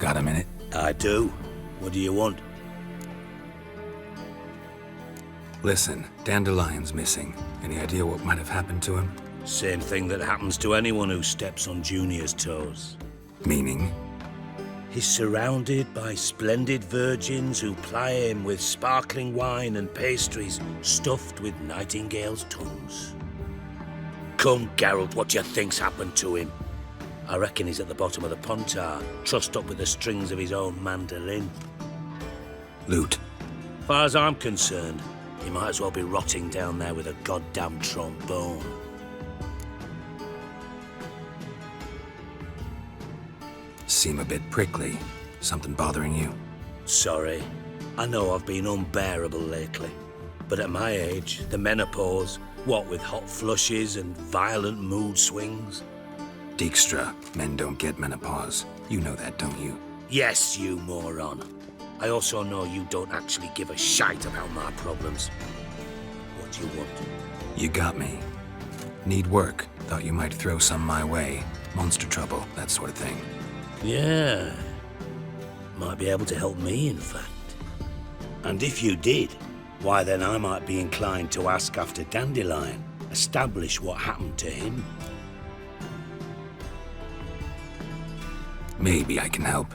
Got a minute? I do. What do you want? Listen, Dandelion's missing. Any idea what might have happened to him? Same thing that happens to anyone who steps on Junior's toes. Meaning? He's surrounded by splendid virgins who ply him with sparkling wine and pastries stuffed with nightingales' tongues. Come, Geralt, what do you think's happened to him? I reckon he's at the bottom of the pontar, trussed up with the strings of his own mandolin. Loot. Far as I'm concerned, he might as well be rotting down there with a goddamn trombone. Seem a bit prickly. Something bothering you? Sorry. I know I've been unbearable lately. But at my age, the menopause, what with hot flushes and violent mood swings. Dijkstra, men don't get menopause. You know that, don't you? Yes, you moron. I also know you don't actually give a shite about my problems. What do you want? You got me. Need work. Thought you might throw some my way. Monster trouble, that sort of thing. Yeah. Might be able to help me, in fact. And if you did, why then I might be inclined to ask after Dandelion, establish what happened to him. Maybe I can help.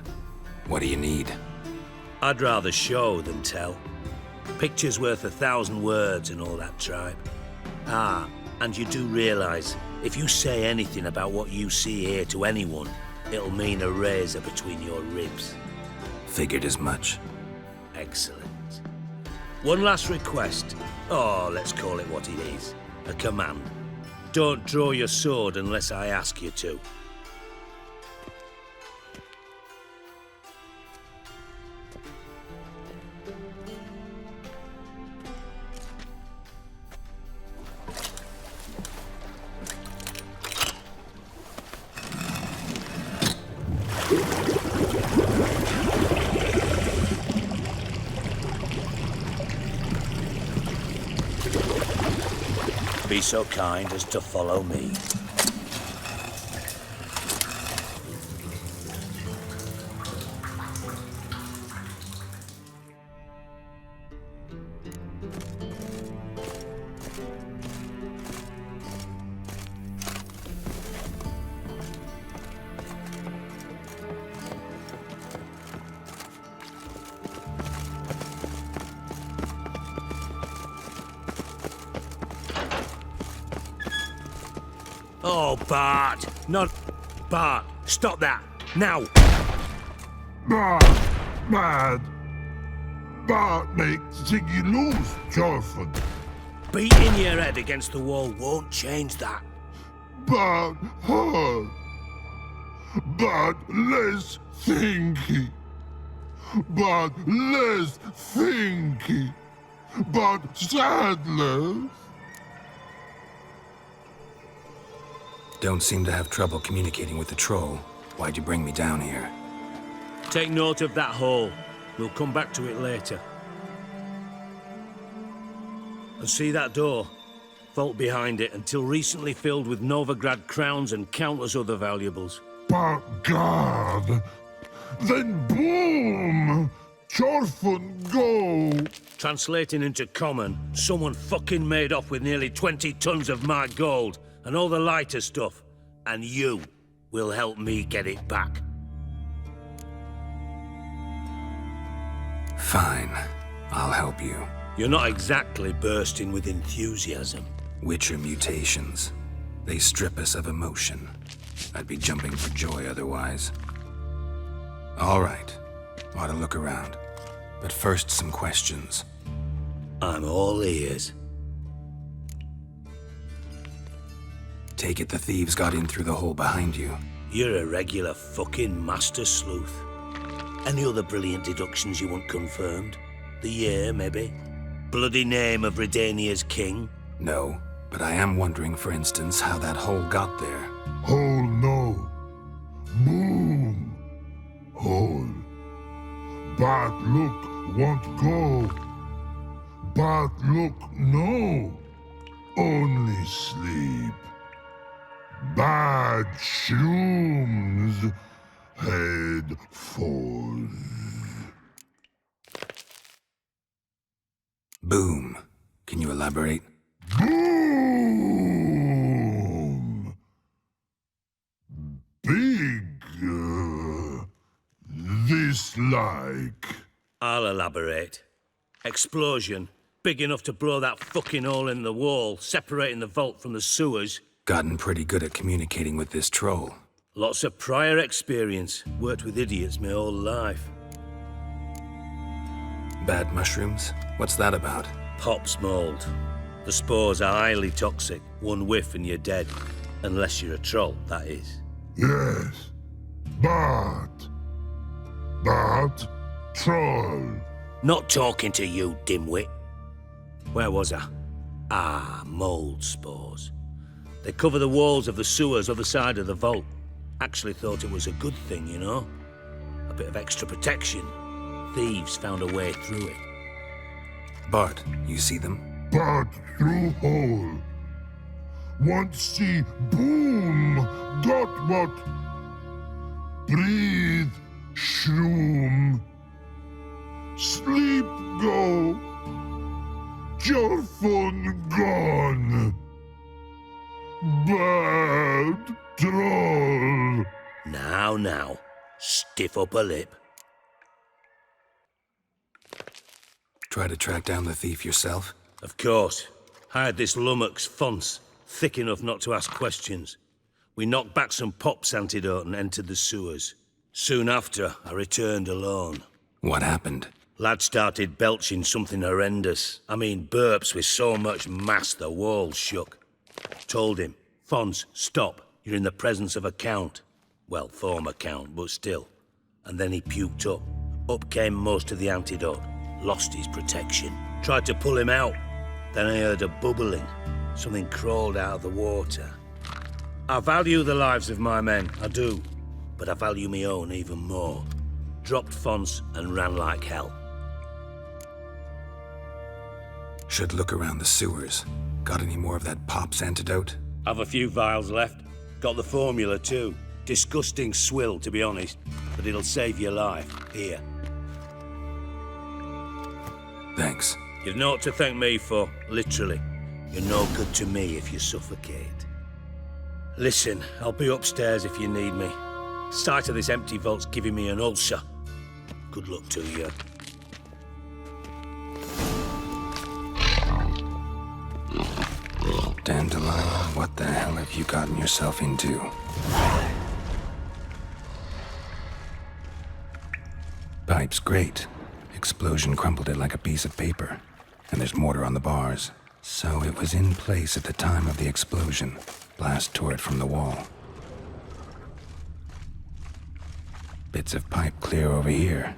What do you need? I'd rather show than tell. Picture's worth 1,000 words and all that tripe. Ah, and you do realize, if you say anything about what you see here to anyone, it'll mean a razor between your ribs. Figured as much. Excellent. One last request. Oh, let's call it what it is. A command. Don't draw your sword unless I ask you to. Be so kind as to follow me. Oh, Bart! Not... Bart, stop that! Now! Bad. Bart makes Ziggy lose, Jorford. Beating your head against the wall won't change that. Bart hard. Bart less thinky. Bart less thinky. Bart sadless. Don't seem to have trouble communicating with the troll. Why'd you bring me down here? Take note of that hole. We'll come back to it later. And see that door? Vault behind it, until recently filled with Novigrad crowns and countless other valuables. But God, then boom! Jorfund go! Translating into common, someone fucking made off with nearly 20 tons of my gold, and all the lighter stuff, and you will help me get it back. Fine. I'll help you. You're not exactly bursting with enthusiasm. Witcher mutations. They strip us of emotion. I'd be jumping for joy otherwise. All right. Ought to look around. But first, some questions. I'm all ears. Take it the thieves got in through the hole behind you. You're a regular fucking master sleuth. Any other brilliant deductions you want confirmed? The year, maybe? Bloody name of Redania's king? No, but I am wondering, for instance, how that hole got there. Hole no. Boom. Hole. Bart look won't go. Bart look no. Only sleep. Bad shrooms. head foes. Boom. Can you elaborate? Boom! Big, this like. I'll elaborate. Explosion. Big enough to blow that fucking hole in the wall, separating the vault from the sewers. Gotten pretty good at communicating with this troll. Lots of prior experience. Worked with idiots my whole life. Bad mushrooms? What's that about? Pops mold. The spores are highly toxic. One whiff and you're dead. Unless you're a troll, that is. Yes, but troll. Not talking to you, dimwit. Where was I? Ah, mold spores. They cover the walls of the sewers other side of the vault. Actually thought it was a good thing, you know? A bit of extra protection. Thieves found a way through it. Bart, you see them? But through hole. Want see boom, got what? Breathe, shroom. Sleep go. Your fun gone. Bad troll. Now. Stiff upper lip. Try to track down the thief yourself? Of course. Hired this lummox Fonce, thick enough not to ask questions. We knocked back some Pop's antidote and entered the sewers. Soon after, I returned alone. What happened? Lad started belching something horrendous. I mean, burps with so much mass the walls shook. Told him, Fonce, stop. You're in the presence of a count. Well, former count, but still. And then he puked up. Up came most of the antidote. Lost his protection. Tried to pull him out. Then I heard a bubbling. Something crawled out of the water. I value the lives of my men, I do. But I value my own even more. Dropped Fonce and ran like hell. Should look around the sewers. Got any more of that Pop's antidote? I've a few vials left. Got the formula too. Disgusting swill, to be honest. But it'll save your life. Here. Thanks. You've naught to thank me for, literally. You're no good to me if you suffocate. Listen, I'll be upstairs if you need me. Sight of this empty vault's giving me an ulcer. Good luck to you. Dandelion, what the hell have you gotten yourself into? Pipe's great. Explosion crumpled it like a piece of paper. And there's mortar on the bars. So it was in place at the time of the explosion. Blast tore it from the wall. Bits of pipe clear over here.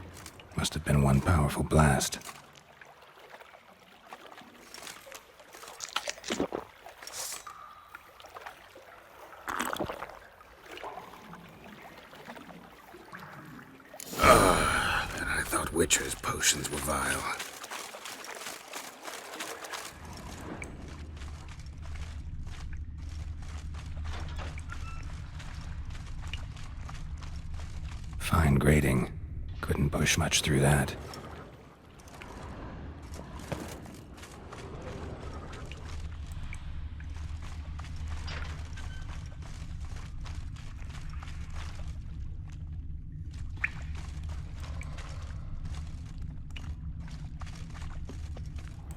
Must have been one powerful blast. And I thought Witcher's potions were vile. Fine grating. Couldn't push much through that.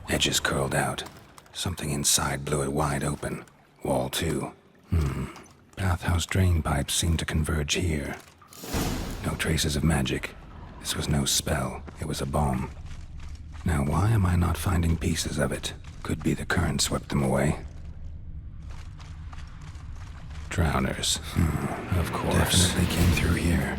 Edges curled out. Something inside blew it wide open. Wall too. Bathhouse drain pipes seem to converge here. No traces of magic. This was no spell. It was a bomb. Now why am I not finding pieces of it? Could be the current swept them away. Drowners. Of course. Definitely came through here.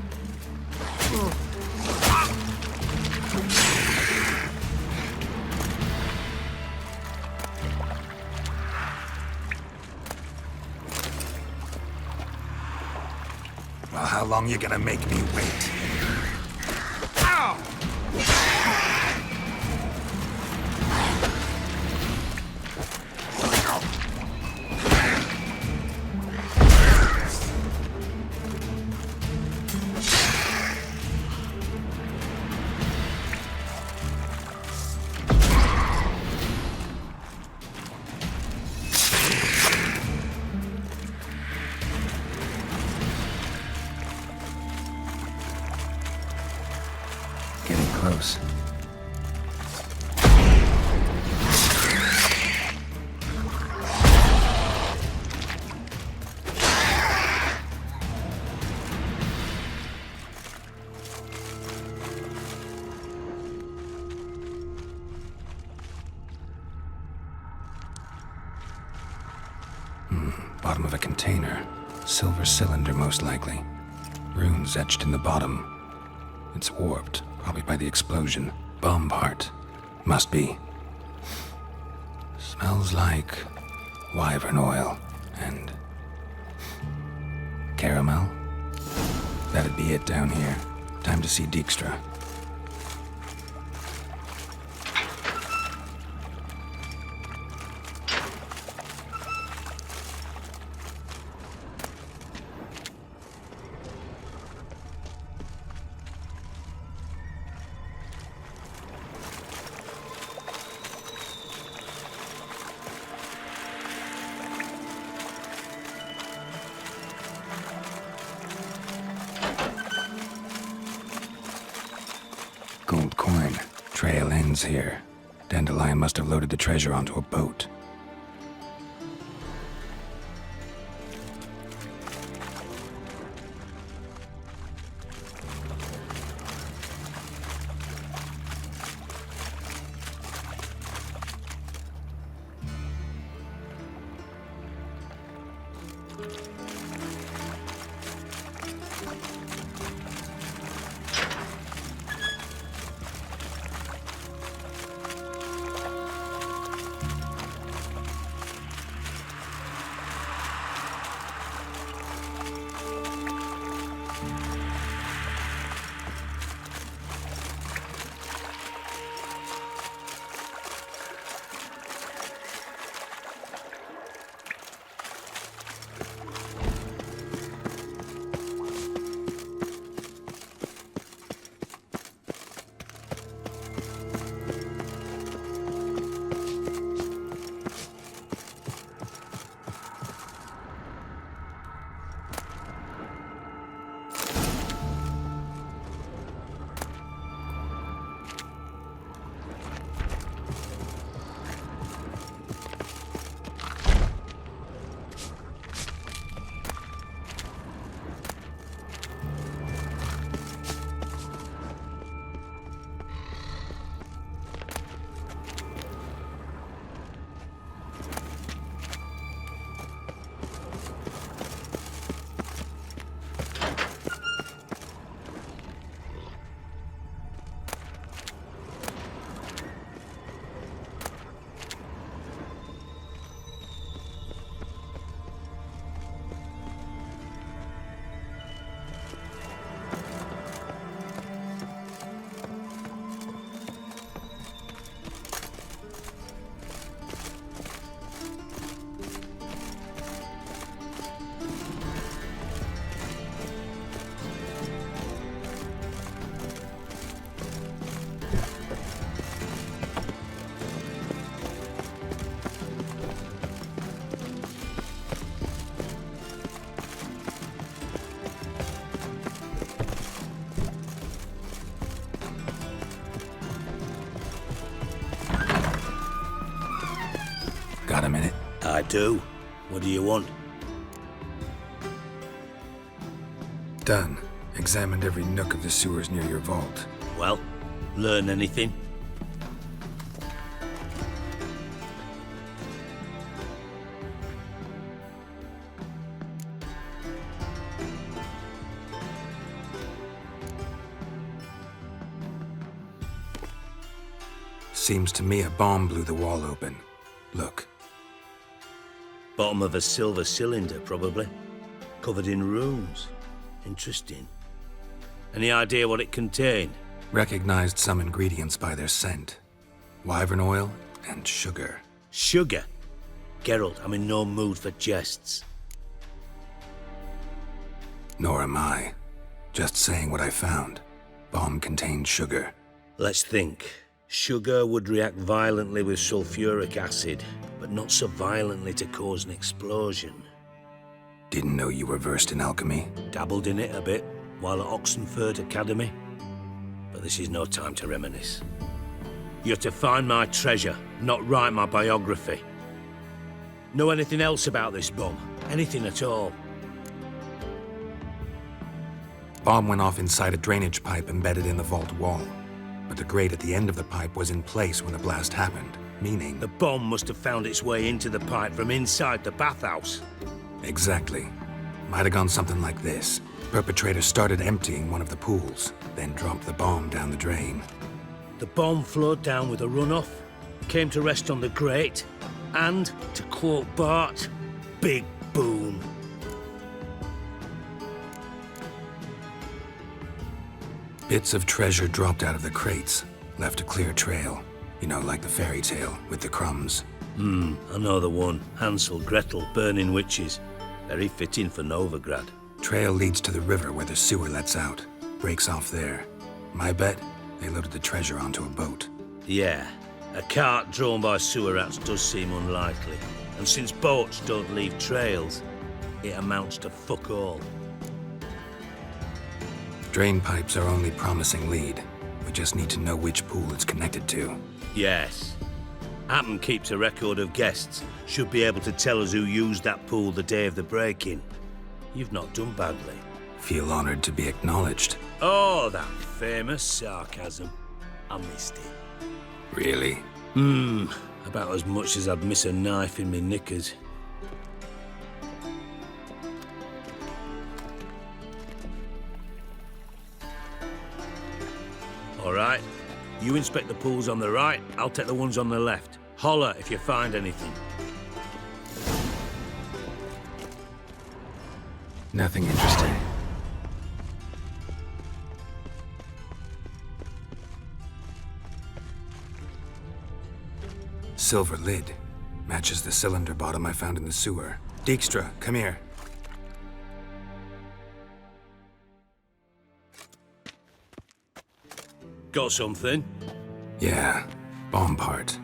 Well, how long you gonna make me wait? Ow! close. Bottom of a container. Silver cylinder, most likely. Runes etched in the bottom. It's warped, probably by the explosion. Bomb part. Must be. Smells like wyvern oil and caramel. That'd be it down here. Time to see Dijkstra. Gold coin. Trail ends here. Dandelion must have loaded the treasure onto a boat. Got a minute? I do. What do you want? Done. Examined every nook of the sewers near your vault. Well, learn anything? Seems to me a bomb blew the wall open. Look. Bottom of a silver cylinder, probably. Covered in runes. Interesting. Any idea what it contained? Recognized some ingredients by their scent. Wyvern oil and sugar. Sugar? Geralt, I'm in no mood for jests. Nor am I. Just saying what I found. Bomb contained sugar. Let's think. Sugar would react violently with sulfuric acid, but not so violently to cause an explosion. Didn't know you were versed in alchemy. Dabbled in it a bit while at Oxenford Academy. But this is no time to reminisce. You're to find my treasure, not write my biography. Know anything else about this bomb? Anything at all? Bomb went off inside a drainage pipe embedded in the vault wall. But the grate at the end of the pipe was in place when the blast happened, meaning... The bomb must have found its way into the pipe from inside the bathhouse. Exactly. Might have gone something like this. Perpetrator started emptying one of the pools, then dropped the bomb down the drain. The bomb flowed down with a runoff, came to rest on the grate, and, to quote Bart, big boom. Bits of treasure dropped out of the crates, left a clear trail. You know, like the fairy tale with the crumbs. I know the one. Hansel, Gretel, burning witches. Very fitting for Novigrad. Trail leads to the river where the sewer lets out. Breaks off there. My bet, they loaded the treasure onto a boat. Yeah, a cart drawn by sewer rats does seem unlikely. And since boats don't leave trails, it amounts to fuck all. Drain pipes are only promising lead. We just need to know which pool it's connected to. Yes. Hammond keeps a record of guests. Should be able to tell us who used that pool the day of the break-in. You've not done badly. Feel honored to be acknowledged. Oh, that famous sarcasm. I missed it. Really? About as much as I'd miss a knife in me knickers. All right. You inspect the pools on the right, I'll take the ones on the left. Holler if you find anything. Nothing interesting. Silver lid. Matches the cylinder bottom I found in the sewer. Dijkstra, come here. Got something? Yeah, bomb part.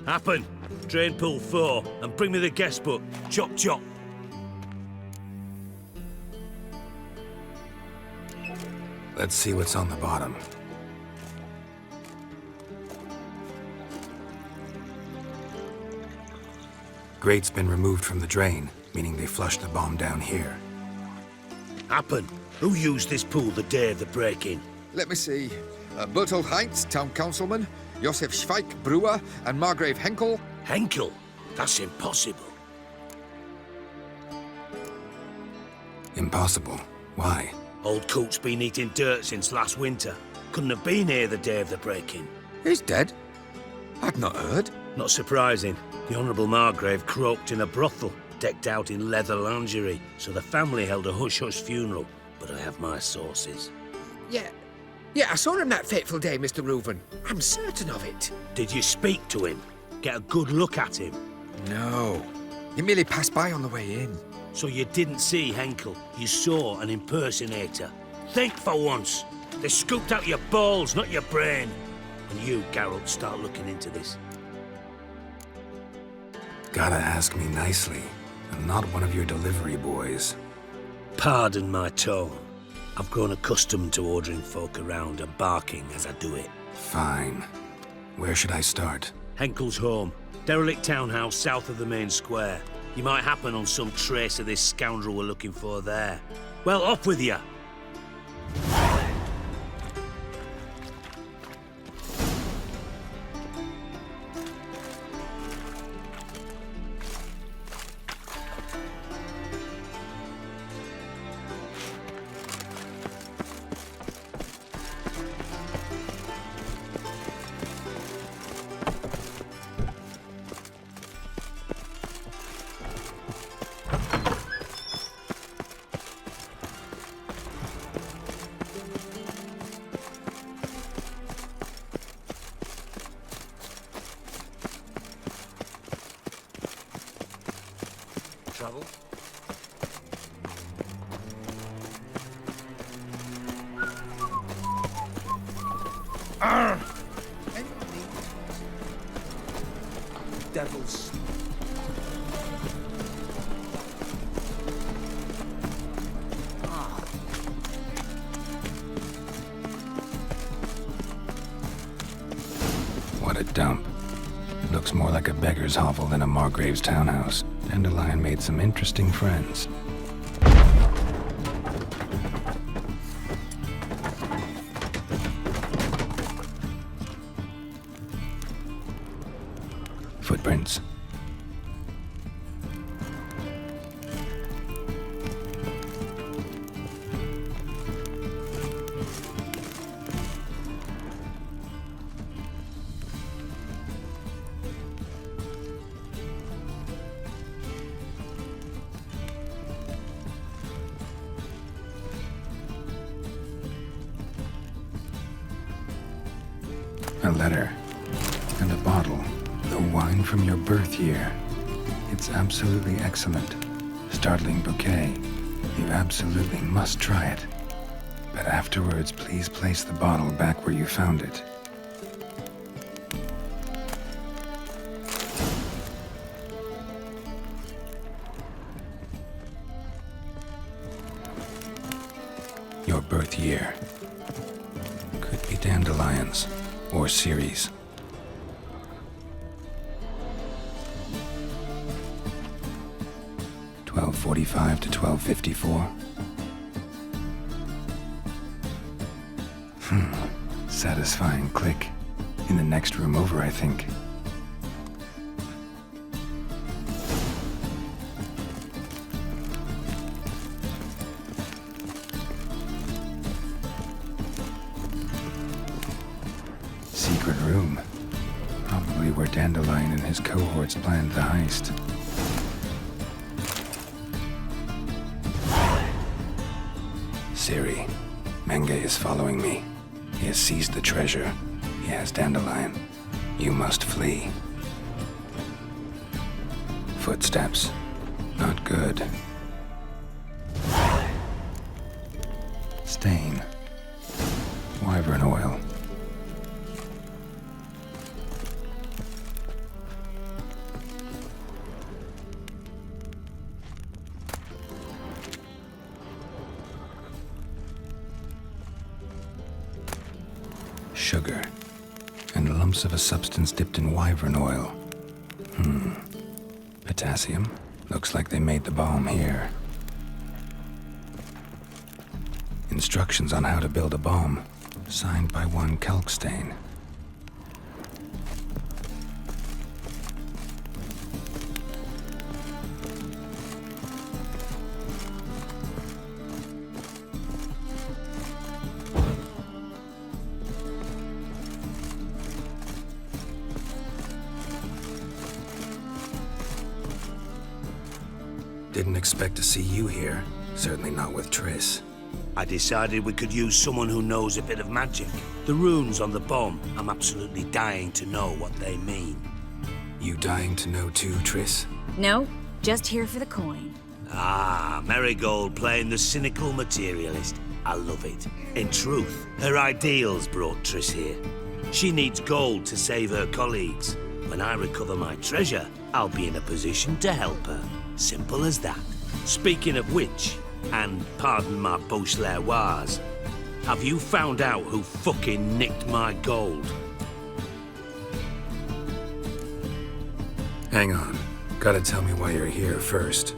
Happen. Drain pool 4, and bring me the guest book. Chop chop. Let's see what's on the bottom. Grate's been removed from the drain, meaning they flushed the bomb down here. Happen. Who used this pool the day of the break-in? Let me see. Bertold Heinz, town councilman, Josef Schweik, brewer, and Margrave Henkel. Henkel? That's impossible. Impossible. Why? Old Coot's been eating dirt since last winter. Couldn't have been here the day of the break-in. He's dead? I'd not heard. Not surprising. The Honourable Margrave croaked in a brothel, decked out in leather lingerie, so the family held a hush-hush funeral. But I have my sources. Yeah, I saw him that fateful day, Mr. Reuven. I'm certain of it. Did you speak to him? Get a good look at him? No. He merely passed by on the way in. So you didn't see Henkel, you saw an impersonator. Think for once. They scooped out your balls, not your brain. And you, Geralt, start looking into this. Gotta ask me nicely. I'm not one of your delivery boys. Pardon my tone. I've grown accustomed to ordering folk around and barking as I do it. Fine. Where should I start? Henkel's home. Derelict townhouse south of the main square. You might happen on some trace of this scoundrel we're looking for there. Well, off with you! Trouble? Devils. What a dump. It looks more like a beggar's hovel than a Margrave's townhouse. Dandelion made some interesting friends. Footprints. A letter. And a bottle. The wine from your birth year. It's absolutely excellent. Startling bouquet. You absolutely must try it. But afterwards, please place the bottle back where you found it. Your birth year. Could be dandelions. Or Ceres. (1245 to 1254). Satisfying click. In the next room over, I think. Secret room. Probably where Dandelion and his cohorts planned the heist. Siri, Menge is following me. He has seized the treasure. He has Dandelion. You must flee. Footsteps. Not good. Stain. Wyvern oil. Sugar, and lumps of a substance dipped in wyvern oil. Potassium? Looks like they made the bomb here. Instructions on how to build a bomb, signed by one Kalkstain. Didn't expect to see you here. Certainly not with Triss. I decided we could use someone who knows a bit of magic. The runes on the bomb, I'm absolutely dying to know what they mean. You dying to know too, Triss? No, just here for the coin. Ah, Marigold playing the cynical materialist. I love it. In truth, her ideals brought Triss here. She needs gold to save her colleagues. When I recover my treasure, I'll be in a position to help her. Simple as that. Speaking of which, and pardon my Beauclervoise, have you found out who fucking nicked my gold? Hang on. Gotta tell me why you're here first.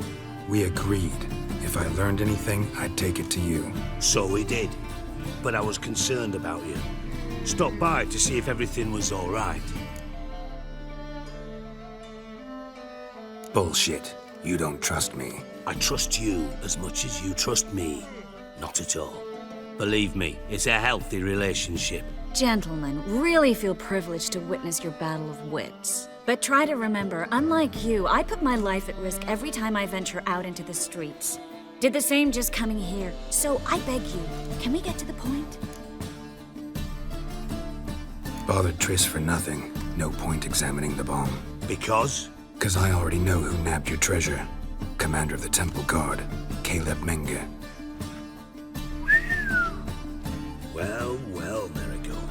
We agreed. If I learned anything, I'd take it to you. So we did. But I was concerned about you. Stopped by to see if everything was all right. Bullshit. You don't trust me. I trust you as much as you trust me. Not at all. Believe me, it's a healthy relationship. Gentlemen, really feel privileged to witness your battle of wits. But try to remember, unlike you, I put my life at risk every time I venture out into the streets. Did the same just coming here. So I beg you, can we get to the point? Bothered Triss for nothing. No point examining the bomb. Because? 'Cause I already know who nabbed your treasure. Commander of the Temple Guard, Caleb Menge. Well, well, Marigold.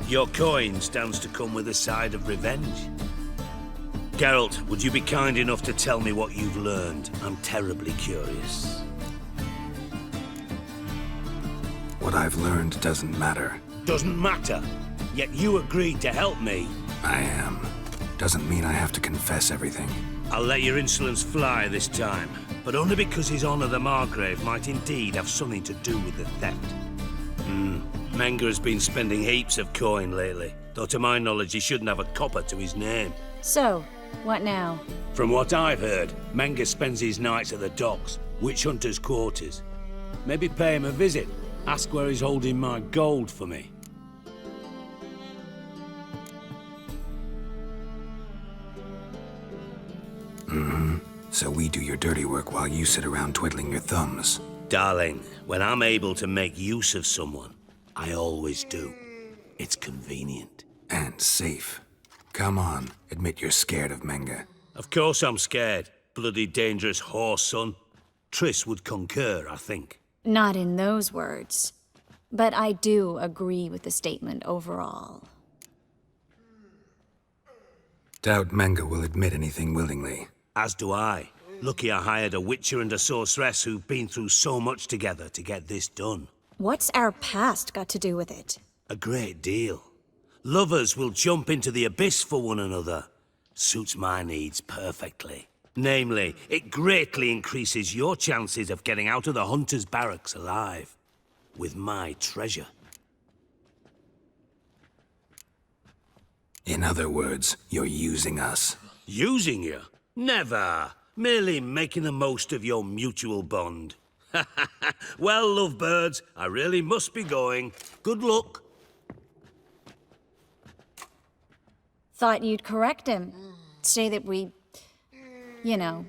Your coin stands to come with a side of revenge. Geralt, would you be kind enough to tell me what you've learned? I'm terribly curious. What I've learned doesn't matter. Doesn't matter. Yet you agreed to help me. I am. Doesn't mean I have to confess everything. I'll let your insolence fly this time, but only because His Honor the Margrave might indeed have something to do with the theft. Menga has been spending heaps of coin lately, though to my knowledge he shouldn't have a copper to his name. So, what now? From what I've heard, Menga spends his nights at the docks, witch hunters' quarters. Maybe pay him a visit. Ask where he's holding my gold for me. So we do your dirty work while you sit around twiddling your thumbs. Darling, when I'm able to make use of someone, I always do. It's convenient. And safe. Come on, admit you're scared of Menga. Of course I'm scared. Bloody dangerous horse, son. Triss would concur, I think. Not in those words. But I do agree with the statement overall. Doubt Menga will admit anything willingly. As do I. Lucky I hired a witcher and a sorceress who've been through so much together to get this done. What's our past got to do with it? A great deal. Lovers will jump into the abyss for one another. Suits my needs perfectly. Namely, it greatly increases your chances of getting out of the hunter's barracks alive. With my treasure. In other words, you're using us. Using you? Never. Merely making the most of your mutual bond. Well, lovebirds, I really must be going. Good luck. Thought you'd correct him. Say that we... you know...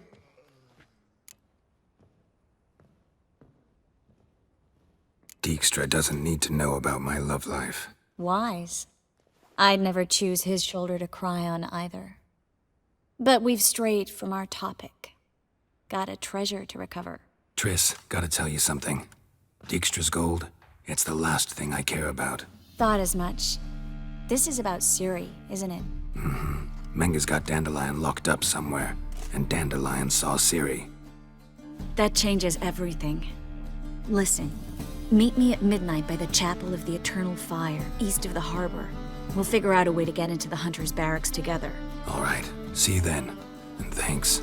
Dijkstra doesn't need to know about my love life. wise. I'd never choose his shoulder to cry on either. But we've strayed from our topic. Got a treasure to recover. Triss, gotta tell you something. Dijkstra's gold, it's the last thing I care about. Thought as much. This is about Ciri, isn't it? Menga's got Dandelion locked up somewhere, and Dandelion saw Ciri. That changes everything. Listen, meet me at midnight by the Chapel of the Eternal Fire, east of the harbor. We'll figure out a way to get into the Hunter's barracks together. All right, see you then, and thanks.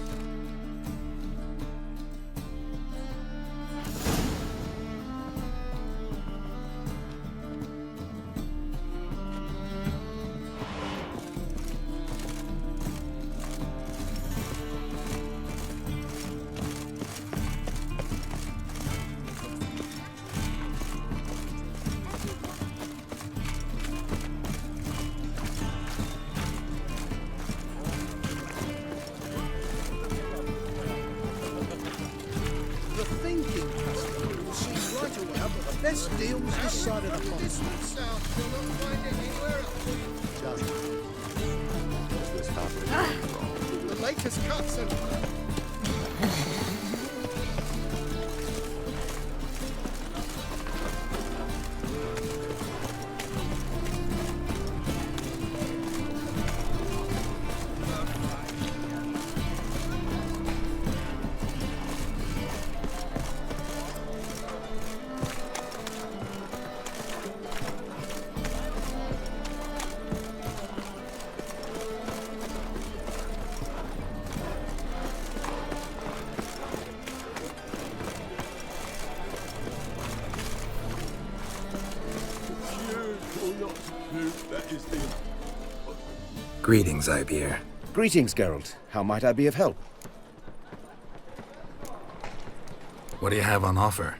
The thinking customer will see right away that the best deals this side of the pond. The latest cuts and... Greetings, Ibeer. Greetings, Geralt. How might I be of help? What do you have on offer?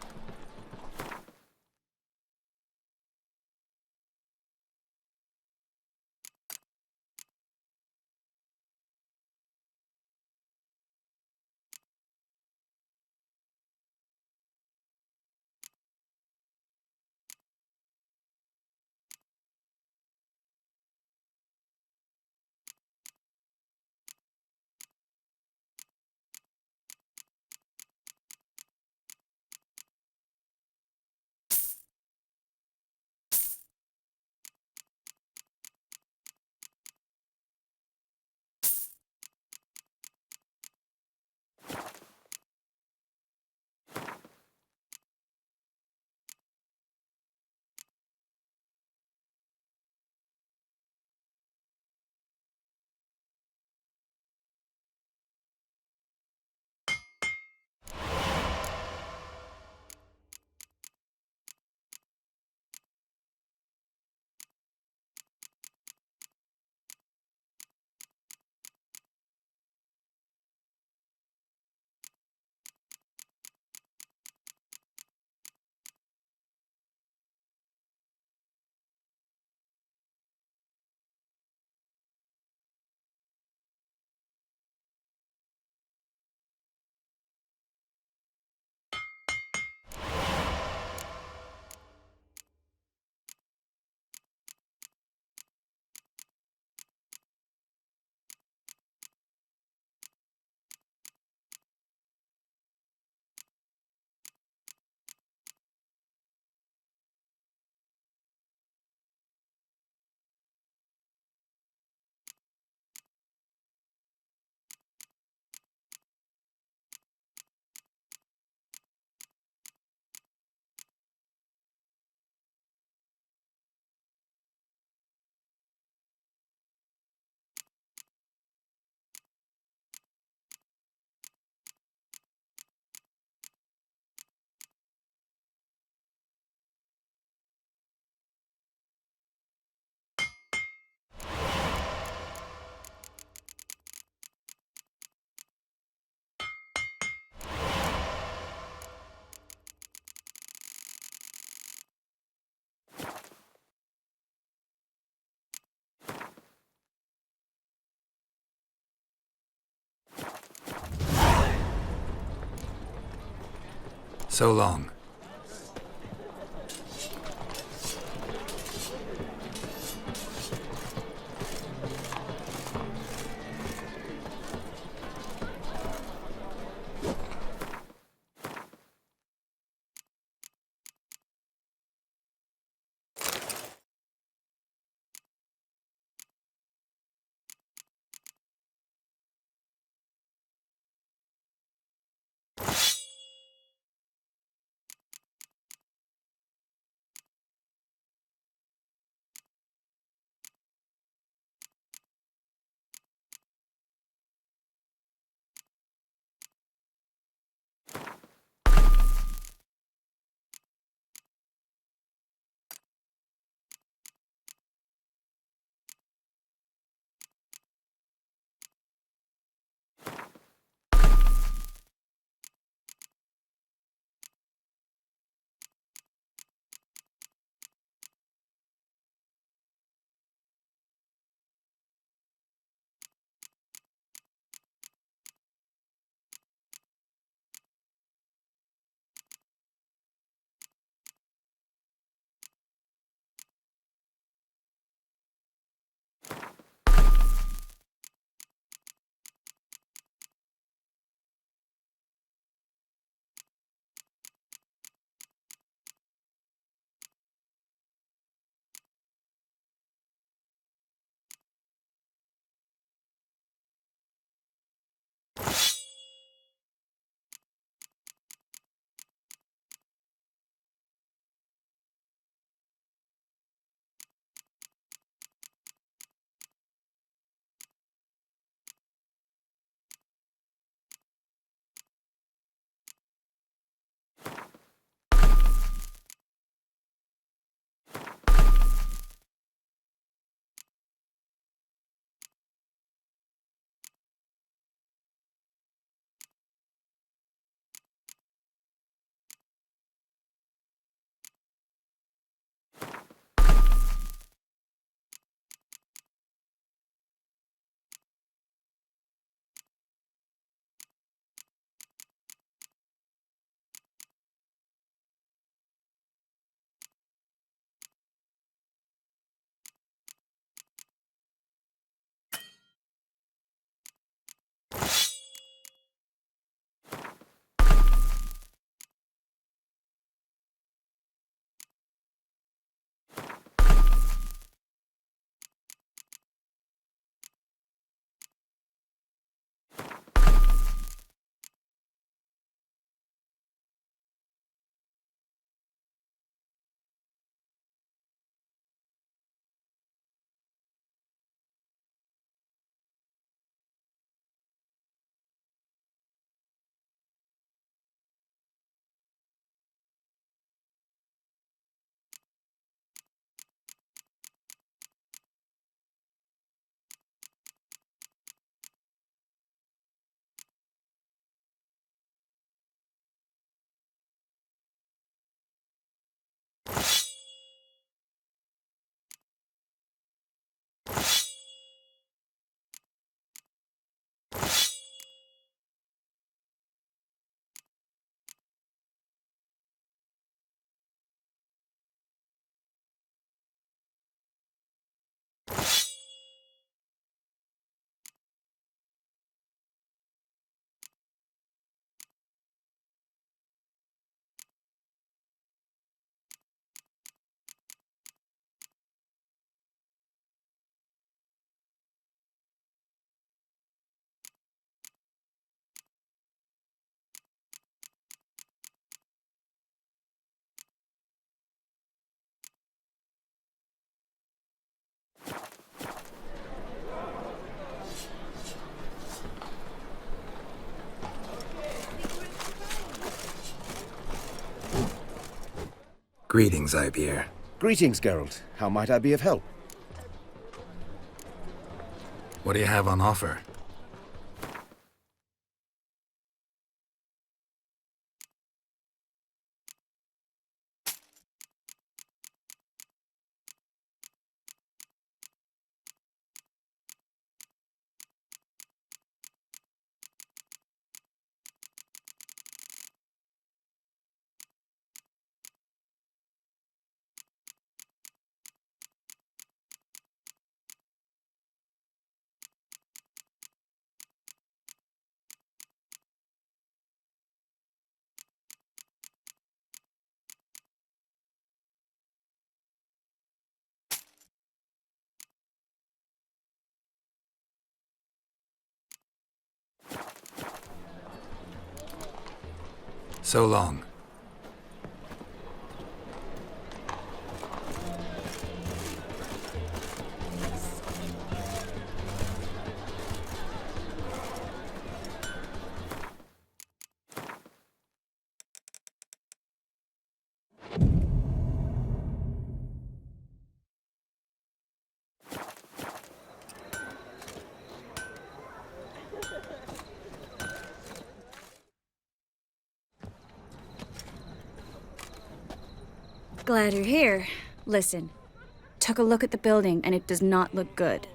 So long. Greetings, Ipier. Greetings, Geralt. How might I be of help? What do you have on offer? So long. Glad you're here. Listen, took a look at the building and it does not look good.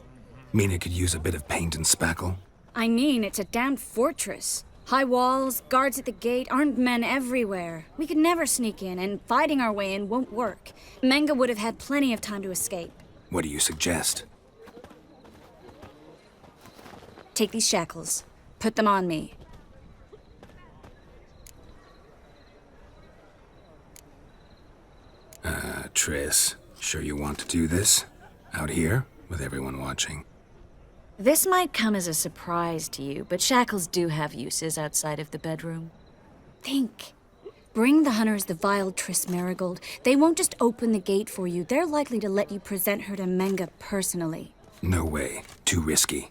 Mean it could use a bit of paint and spackle? I mean, it's a damn fortress. High walls, guards at the gate, armed men everywhere. We could never sneak in, and fighting our way in won't work. Menge would have had plenty of time to escape. What do you suggest? Take these shackles. Put them on me. Triss, sure you want to do this? Out here, with everyone watching? This might come as a surprise to you, but shackles do have uses outside of the bedroom. Think. Bring the hunters the vile Triss Marigold. They won't just open the gate for you. They're likely to let you present her to Menge personally. No way. Too risky.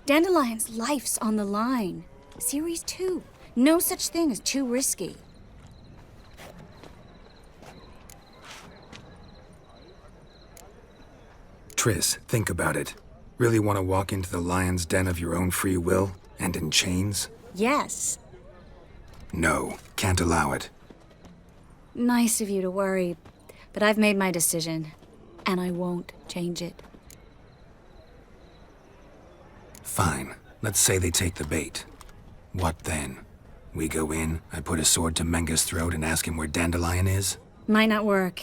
Dandelion's life's on the line. Series 2. No such thing as too risky. Triss, think about it. Really want to walk into the lion's den of your own free will, and in chains? Yes. No, can't allow it. Nice of you to worry, but I've made my decision, and I won't change it. Fine. Let's say they take the bait. What then? We go in, I put a sword to Menge's throat and ask him where Dandelion is? Might not work.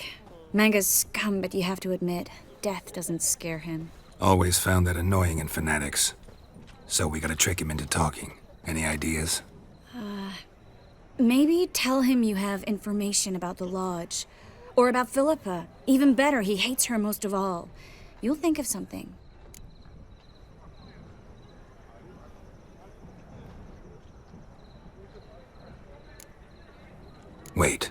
Menge's scum, but you have to admit, death doesn't scare him. Always found that annoying in fanatics. So we gotta trick him into talking. Any ideas? Maybe tell him you have information about the lodge. Or about Philippa. Even better, he hates her most of all. You'll think of something. Wait.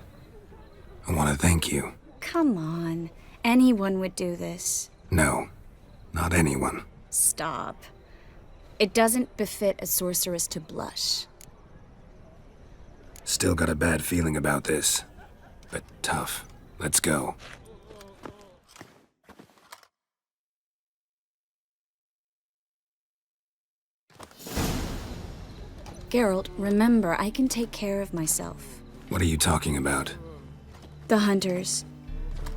I want to thank you. Come on. Anyone would do this. No, not anyone. Stop. It doesn't befit a sorceress to blush. Still got a bad feeling about this. But tough. Let's go. Geralt, remember, I can take care of myself. What are you talking about? The hunters.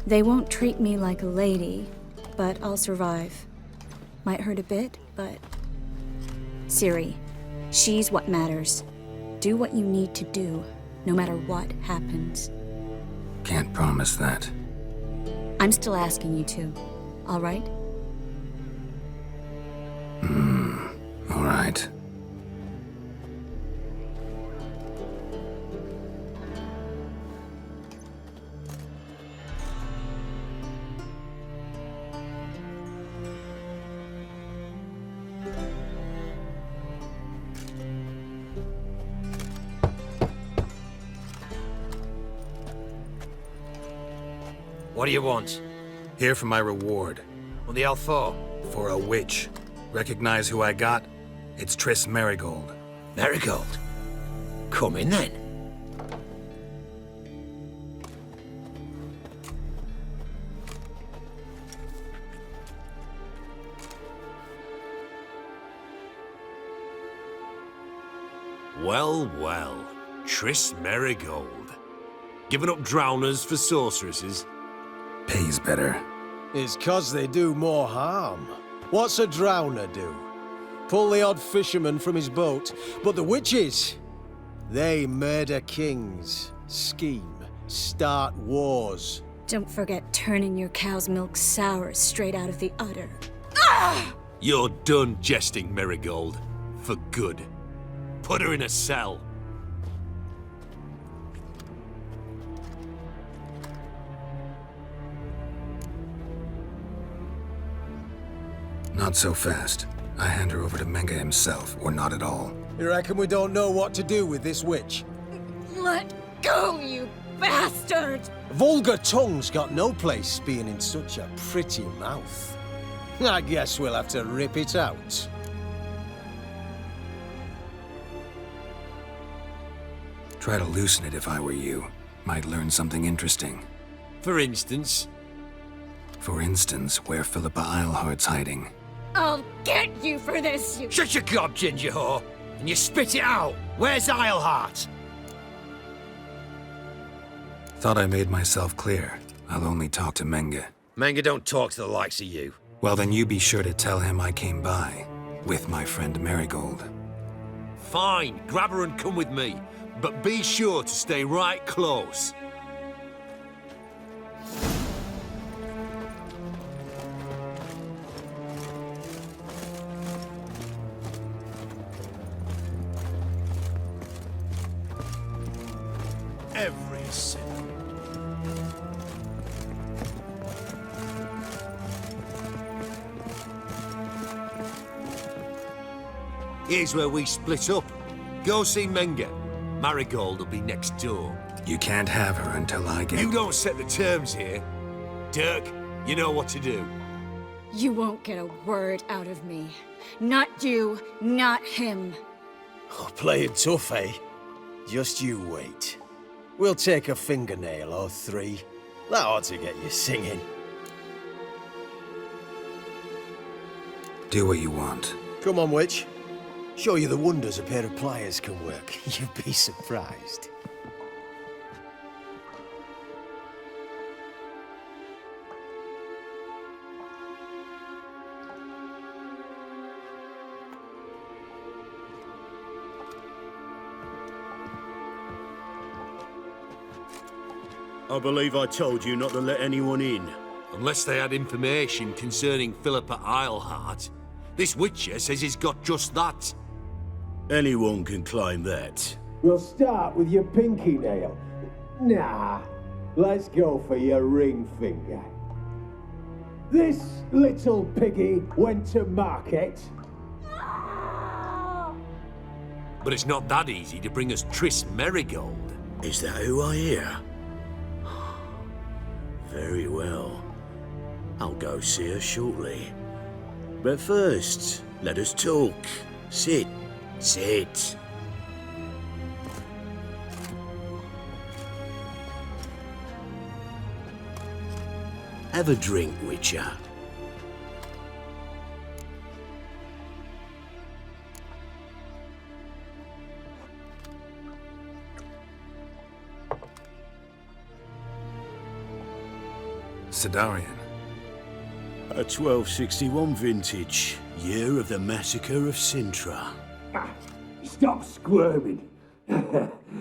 They won't treat me like a lady, but I'll survive. Might hurt a bit, but... Ciri, she's what matters. Do what you need to do, no matter what happens. Can't promise that. I'm still asking you to, all right? All right. What do you want? Here for my reward. What the hell for? For a witch. Recognize who I got? It's Triss Marigold. Marigold? Come in then. Well, well. Triss Marigold. Giving up drowners for sorceresses? Pays better. It's 'cause they do more harm. What's a drowner do? Pull the odd fisherman from his boat. But the witches, they murder kings, scheme, start wars. Don't forget turning your cow's milk sour straight out of the udder. You're done jesting, Marigold. For good. Put her in a cell. Not so fast. I hand her over to Menge himself, or not at all. You reckon we don't know what to do with this witch? go, you bastard! Vulgar tongue's got no place being in such a pretty mouth. I guess we'll have to rip it out. Try to loosen it if I were you. Might learn something interesting. For instance? For instance, where Philippa Eilhart's hiding. I'll get you for this, you... Shut your gob, ginger whore, and you spit it out. Where's Eilhart? Thought I made myself clear. I'll only talk to Menge. Manga don't talk to the likes of you. Well, then you be sure to tell him I came by. With my friend Marigold. Fine, grab her and come with me. But be sure to stay right close. Every single. Here's where we split up. Go see Menge. Marigold will be next door. You can't have her until I get... You don't set the terms here. Dirk, you know what to do. You won't get a word out of me. Not you, not him. Oh, playing tough, eh? Just you wait. We'll take a fingernail or three. That ought to get you singing. Do what you want. Come on, witch. Show you the wonders a pair of pliers can work. You'd be surprised. I believe I told you not to let anyone in. Unless they had information concerning Philippa Eilhart. This Witcher says he's got just that. Anyone can claim that. We'll start with your pinky nail. Nah, let's go for your ring finger. This little piggy went to market. But it's not that easy to bring us Triss Merigold. Is that who I hear? Very well. I'll go see her shortly. But first, let us talk. Sit. Sit. Have a drink, Witcher. Sidarian. A 1261 vintage, year of the massacre of Sintra. Stop squirming.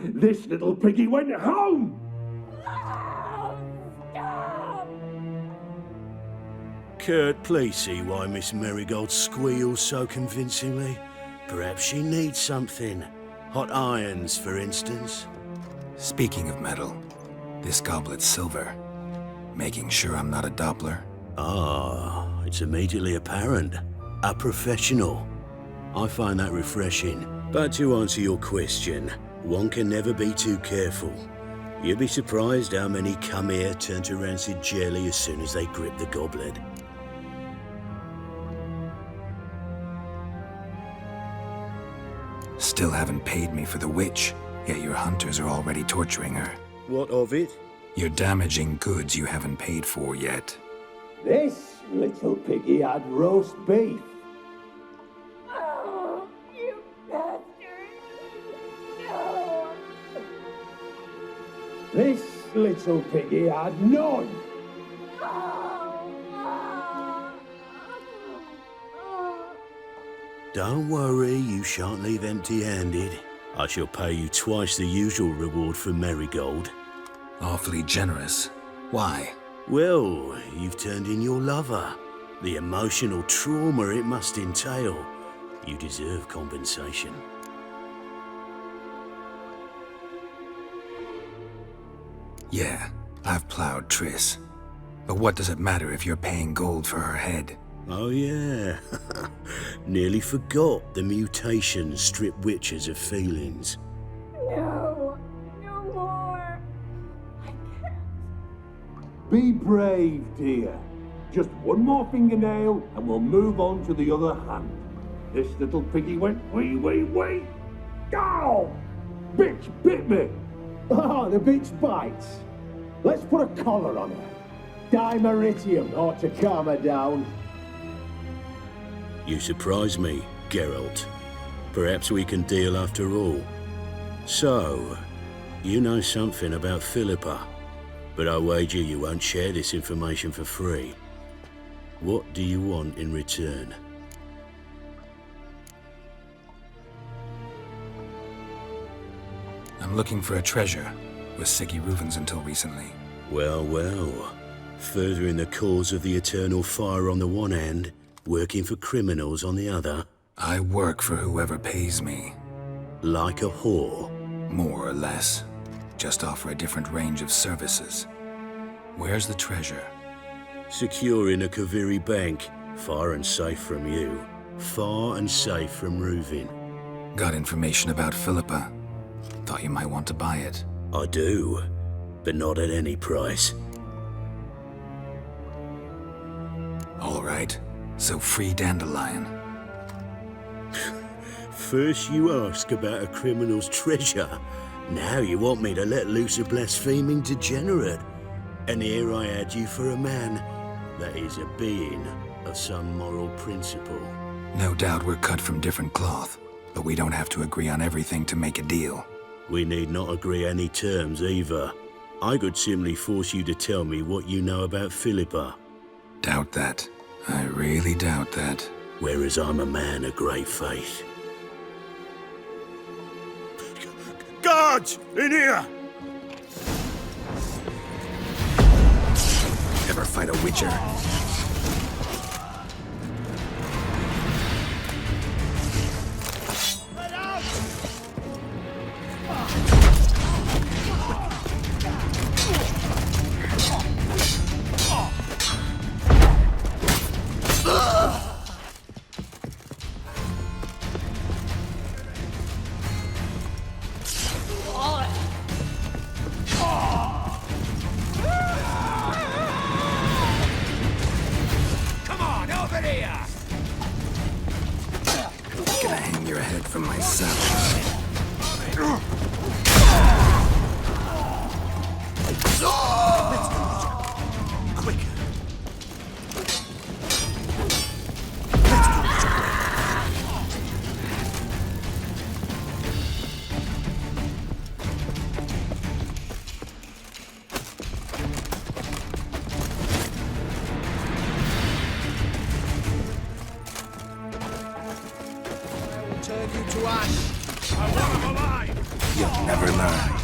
This little piggy went home. Kurt, please see why Miss Marigold squeals so convincingly. Perhaps she needs something. Hot irons, for instance. Speaking of metal, this goblet's silver. Making sure I'm not a Doppler. Ah, it's immediately apparent. A professional. I find that refreshing. But to answer your question, one can never be too careful. You'd be surprised how many come here turn to rancid jelly as soon as they grip the goblet. Still haven't paid me for the witch, yet your hunters are already torturing her. What of it? You're damaging goods you haven't paid for yet. This little piggy had roast beef. Oh, you bastard! No! This little piggy had none. Don't worry, you shan't leave empty-handed. I shall pay you twice the usual reward for Marigold. Awfully generous. Why? Well, you've turned in your lover. The emotional trauma it must entail. You deserve compensation. Yeah, I've plowed Triss. But what does it matter if you're paying gold for her head? Oh yeah, nearly forgot the mutations strip witches of feelings. No, no more. Be brave, dear. Just one more fingernail and we'll move on to the other hand. This little piggy went wee. Ow! Bitch bit me! Oh, the bitch bites. Let's put a collar on her. Dimeritium ought to calm her down. You surprise me, Geralt. Perhaps we can deal after all. So, you know something about Philippa, but I wager you won't share this information for free. What do you want in return? I'm looking for a treasure. Was Siggy Reuven's until recently. Well, well. Furthering the cause of the eternal fire on the one hand, working for criminals on the other. I work for whoever pays me. Like a whore. More or less. Just offer a different range of services. Where's the treasure? Secure in a Kaviri bank. Far and safe from you. Far and safe from Reuven. Got information about Philippa. Thought you might want to buy it. I do, but not at any price. All right, so free Dandelion. First you ask about a criminal's treasure. Now you want me to let loose a blaspheming degenerate. And here I had you for a man. That is a being of some moral principle. No doubt we're cut from different cloth, but we don't have to agree on everything to make a deal. We need not agree any terms either. I could simply force you to tell me what you know about Philippa. Doubt that. I really doubt that. Whereas I'm a man of great faith. Guards! In here! Ever fight a witcher? Gonna hang your head from my saddle. Quick! Turn you to ash. I want him alive. You'll never learn.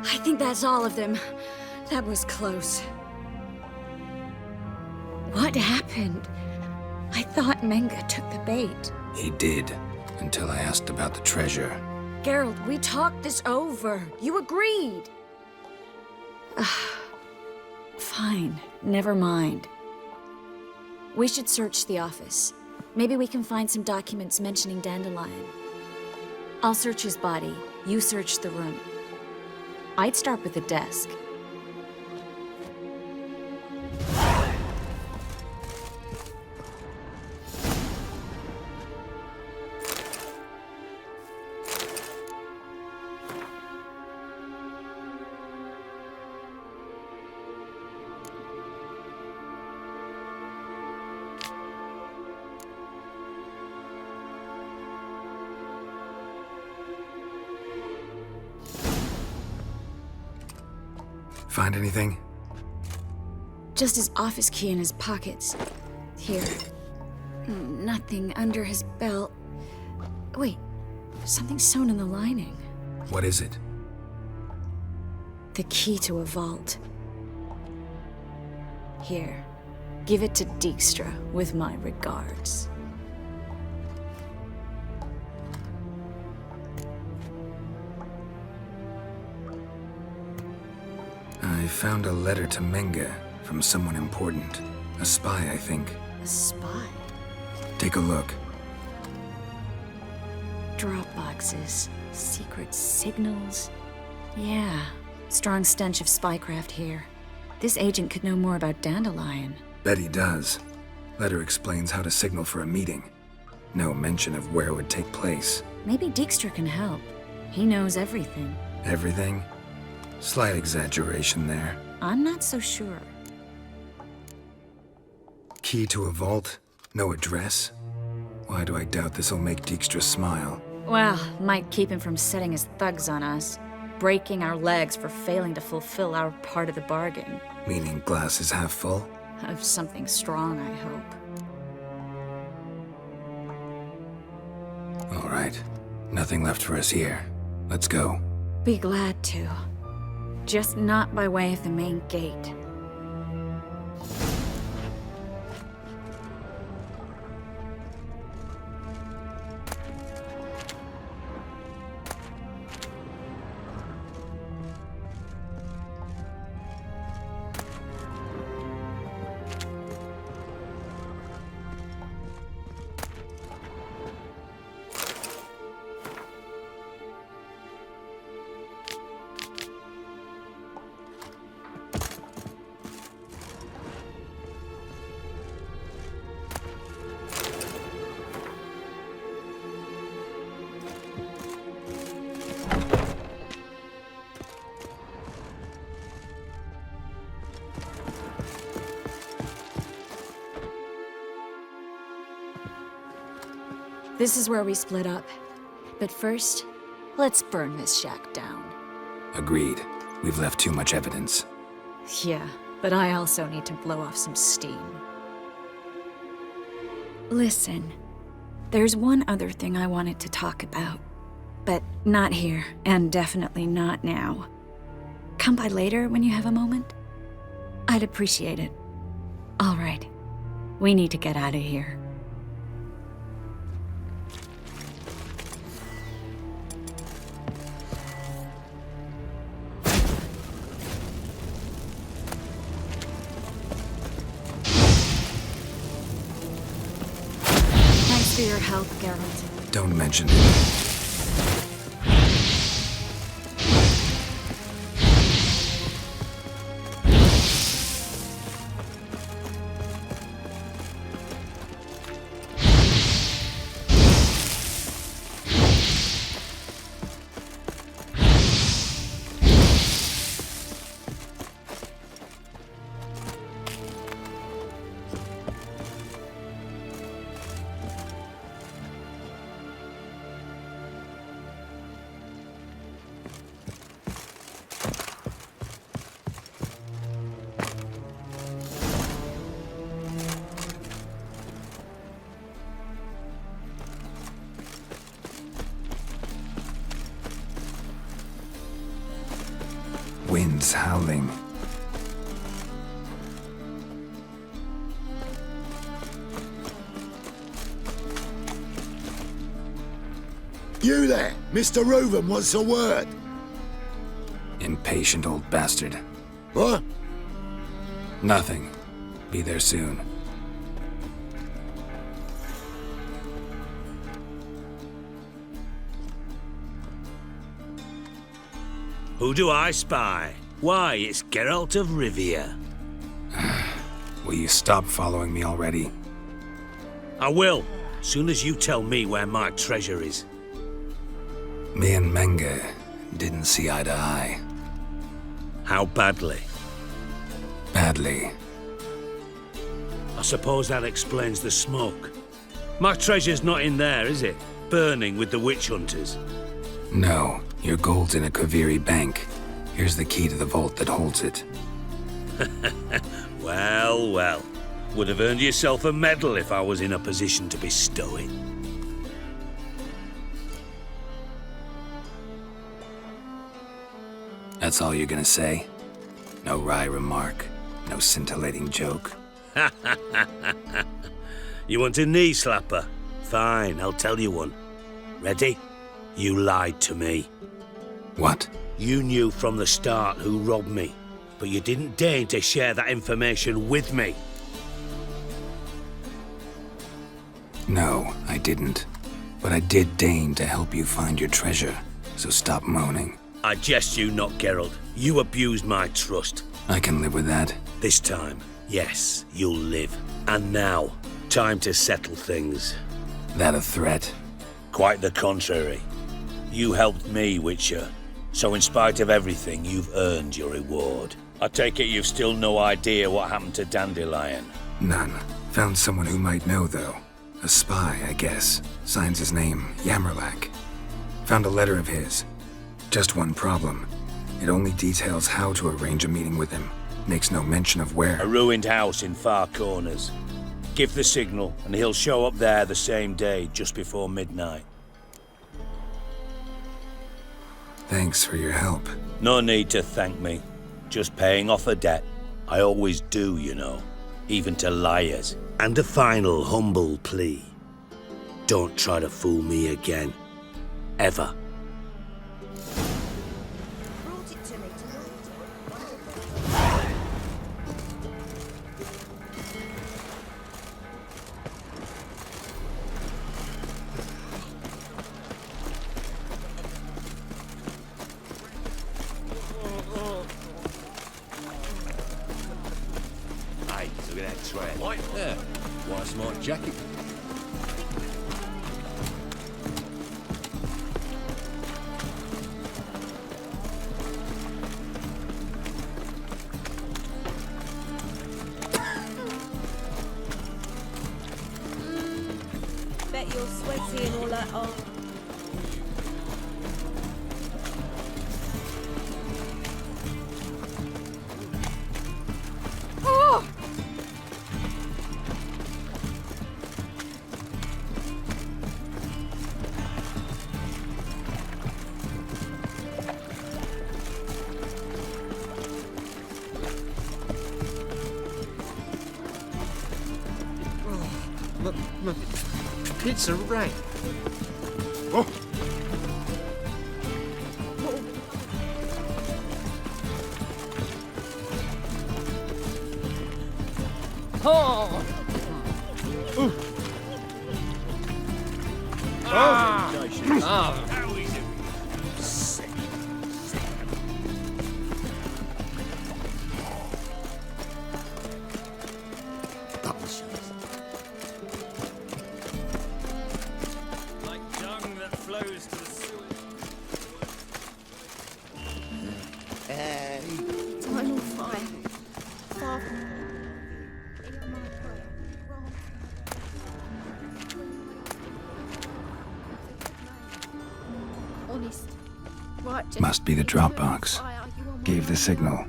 I think that's all of them. That was close. What happened? I thought Menga took the bait. He did, until I asked about the treasure. Geralt, we talked this over. You agreed. Fine, never mind. We should search the office. Maybe we can find some documents mentioning Dandelion. I'll search his body. You search the room. I'd start with the desk. Find anything? Just his office key in his pockets. Here. Nothing under his belt. Wait, something sewn in the lining. What is it? The key to a vault. Here, give it to Dijkstra with my regards. I found a letter to Menge from someone important. A spy, I think. A spy? Take a look. Drop boxes, secret signals. Yeah, strong stench of spycraft here. This agent could know more about Dandelion. Bet he does. Letter explains how to signal for a meeting. No mention of where it would take place. Maybe Dijkstra can help. He knows everything. Everything? Slight exaggeration there. I'm not so sure. Key to a vault? No address? Why do I doubt this'll make Dijkstra smile? Well, might keep him from setting his thugs on us. Breaking our legs for failing to fulfill our part of the bargain. Meaning glass is half full? Of something strong, I hope. All right. Nothing left for us here. Let's go. Be glad to. Just not by way of the main gate. This is where we split up. But first, let's burn this shack down. Agreed. We've left too much evidence. Yeah, but I also need to blow off some steam. Listen, there's one other thing I wanted to talk about. But not here, and definitely not now. Come by later when you have a moment? I'd appreciate it. All right. We need to get out of here. Thanks for your help, Geralt. Don't mention it. Winds howling. You there! Mr. Reuven wants a word. Impatient old bastard. What? Nothing. Be there soon. Who do I spy? Why, it's Geralt of Rivia. Will you stop following me already? I will, soon as you tell me where my treasure is. Me and Menge didn't see eye to eye. How badly? Badly. I suppose that explains the smoke. My treasure's not in there, is it? Burning with the witch hunters. No, your gold's in a Kaviri bank. Here's the key to the vault that holds it. Well, well. Would have earned yourself a medal if I was in a position to bestow it. That's all you're gonna say? No wry remark? No scintillating joke? You want a knee slapper? Fine, I'll tell you one. Ready? You lied to me. What? You knew from the start who robbed me, but you didn't deign to share that information with me. No, I didn't. But I did deign to help you find your treasure, so stop moaning. I jest you not, Geralt. You abused my trust. I can live with that. This time, yes, you'll live. And now, time to settle things. That a threat? Quite the contrary. You helped me, Witcher. So in spite of everything, you've earned your reward. I take it you've still no idea what happened to Dandelion? None. Found someone who might know, though. A spy, I guess. Signs his name, Yamerlak. Found a letter of his. Just one problem. It only details how to arrange a meeting with him. Makes no mention of where. A ruined house in Far Corners. Give the signal, and he'll show up there the same day, just before midnight. Thanks for your help. No need to thank me. Just paying off a debt. I always do, you know. Even to liars. And a final humble plea. Don't try to fool me again. Ever. Look at that tread. Right there. Why smart jacket? Bet you're sweaty and all that. Oh. Pizza rank. Oh. Oh. How we do? Sick. Like dung that flows to the sewage. Final fire. Far from honest. Right, just Must be the drop box. Gave the signal.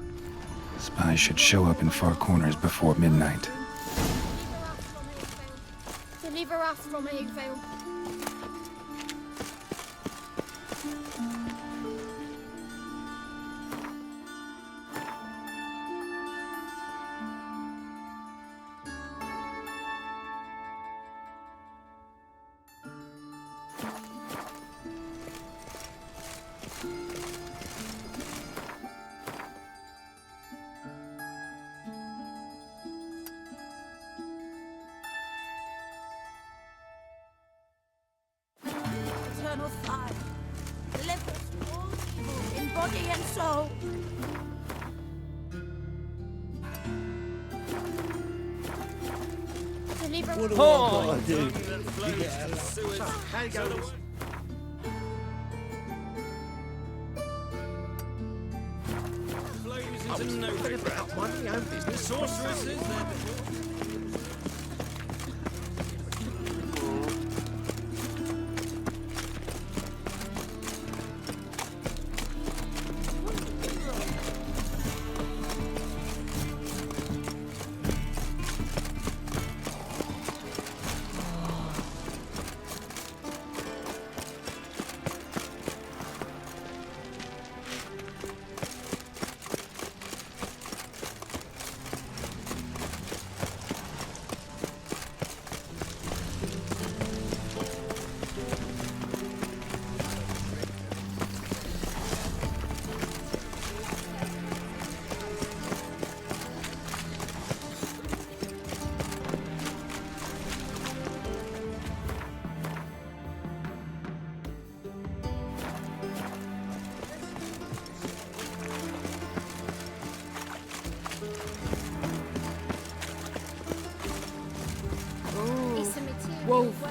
Spies should show up in Far Corners before midnight. deliver us from evil. Eternal fire, deliver us from all evil in body and soul. Deliver us. What do I do? How goes? Flows into no regret. Mind your own business. Sorceress is there before.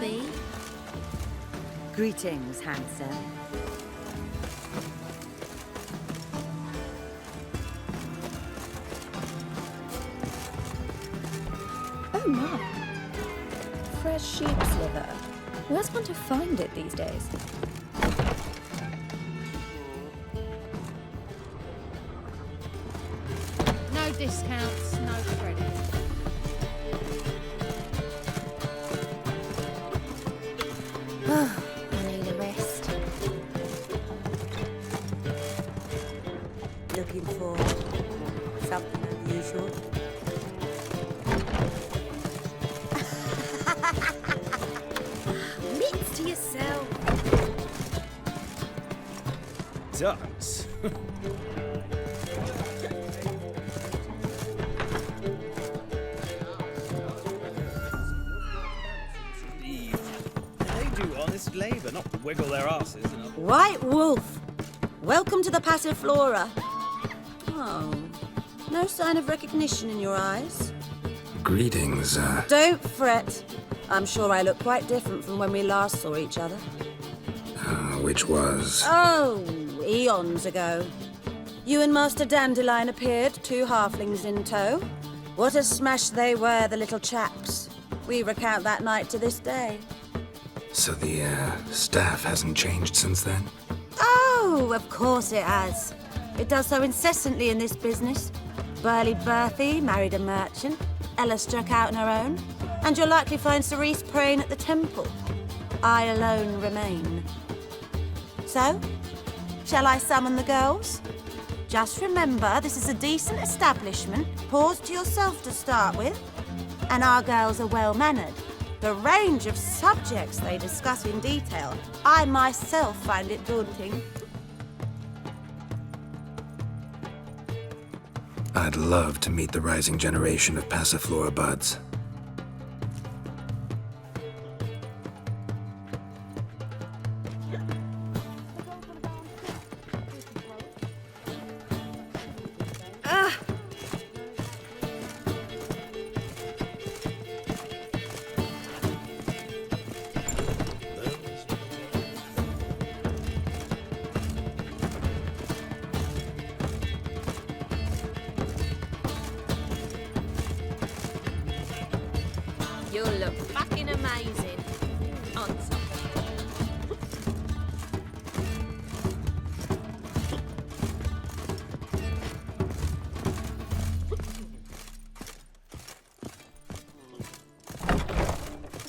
be? Greetings, handsome. Oh my. Fresh sheep's liver. Where's one to find it these days? No discounts, no credit. I need a rest. Looking for something unusual? Mitts to yourself. Ducks. They do honest labour, not wiggle their asses. White Wolf, welcome to the Passiflora. Oh, no sign of recognition in your eyes? Greetings, Don't fret. I'm sure I look quite different from when we last saw each other. which was... Oh, eons ago. You and Master Dandelion appeared, 2 halflings in tow. What a smash they were, the little chaps. We recount that night to this day. So the, staff hasn't changed since then? Oh, of course it has. It does so incessantly in this business. Burly Berthie married a merchant. Ella struck out on her own. And you'll likely find Cerise praying at the temple. I alone remain. So, shall I summon the girls? Just remember, this is a decent establishment. Pause to yourself to start with. And our girls are well-mannered. The range of subjects they discuss in detail, I myself find it daunting. I'd love to meet the rising generation of Passiflora buds. You'll look fucking amazing. On top.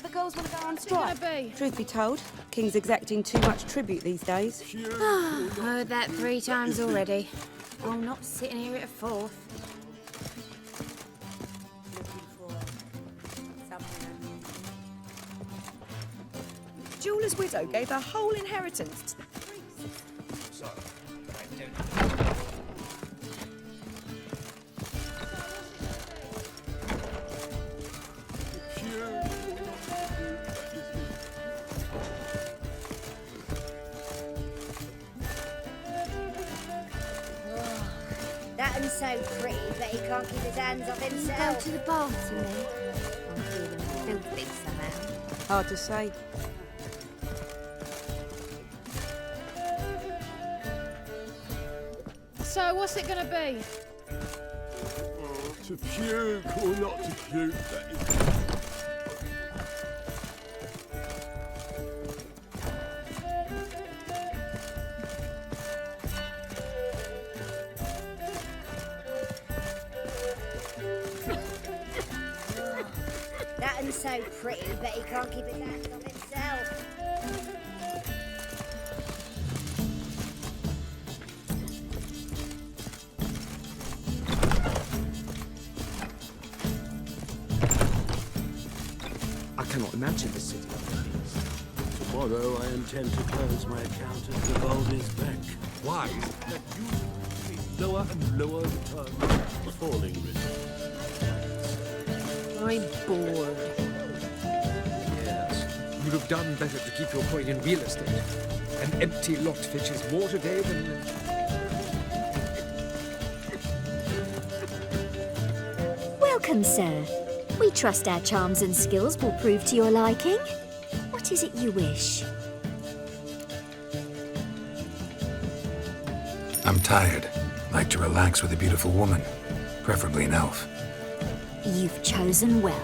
The girls want to go on What's it gonna be? Truth be told, King's exacting too much tribute these days. Heard that 3 times already. I'm not sitting here at a 4th. Jeweler's widow gave her whole inheritance to the priest. Sorry, I don't... That one's so pretty, but he can't keep his hands off Go himself. to the bathroom. I'm feeling filthy somehow. Hard to say. So, what's it gonna be? To puke or not to puke, that is. That one's so pretty, but he can't keep his hands off himself. I cannot imagine the city. Tomorrow I intend to close my account at the Boulder's Beck. Why? That you be lower and lower the time. Falling returns. I'm bored. Yes. You'd have done better to keep your coin in real estate. An empty lot fetches more today than... Welcome, sir. We trust our charms and skills will prove to your liking. is it you wish? I'm tired. Like to relax with a beautiful woman, preferably an elf. You've chosen well.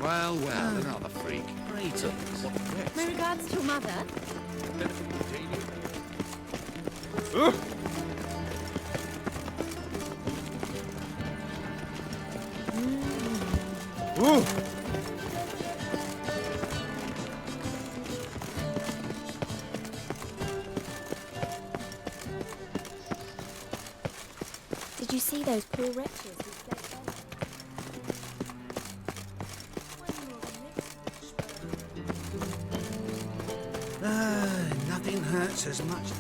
Well, another freak. Greetings. My regards to your mother. Did you see those poor wretches? Nothing hurts as much.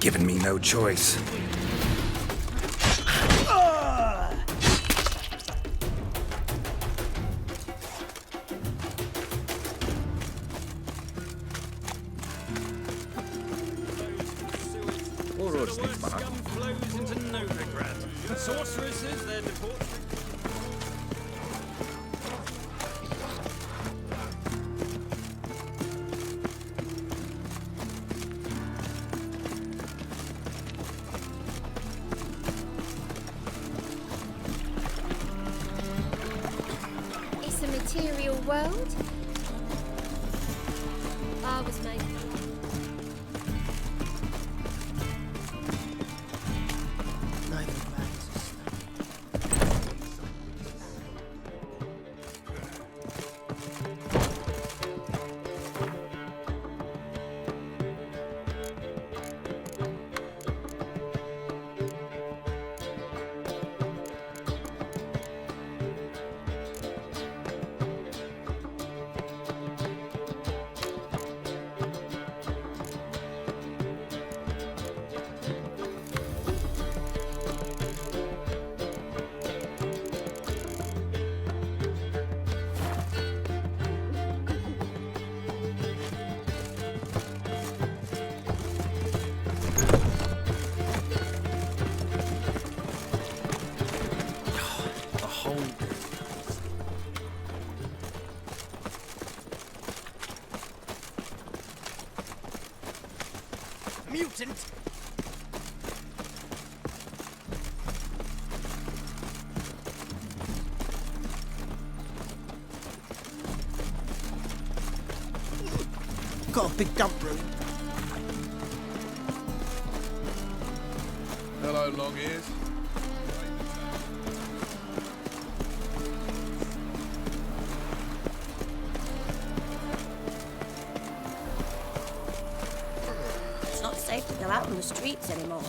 Given me no choice. Scum flows into Novigrad. Sorceresses, their debauchery. It's a material world. I was made. Mutant! Got a big dump room. Hello, long ears. It's not safe to go out on the streets anymore.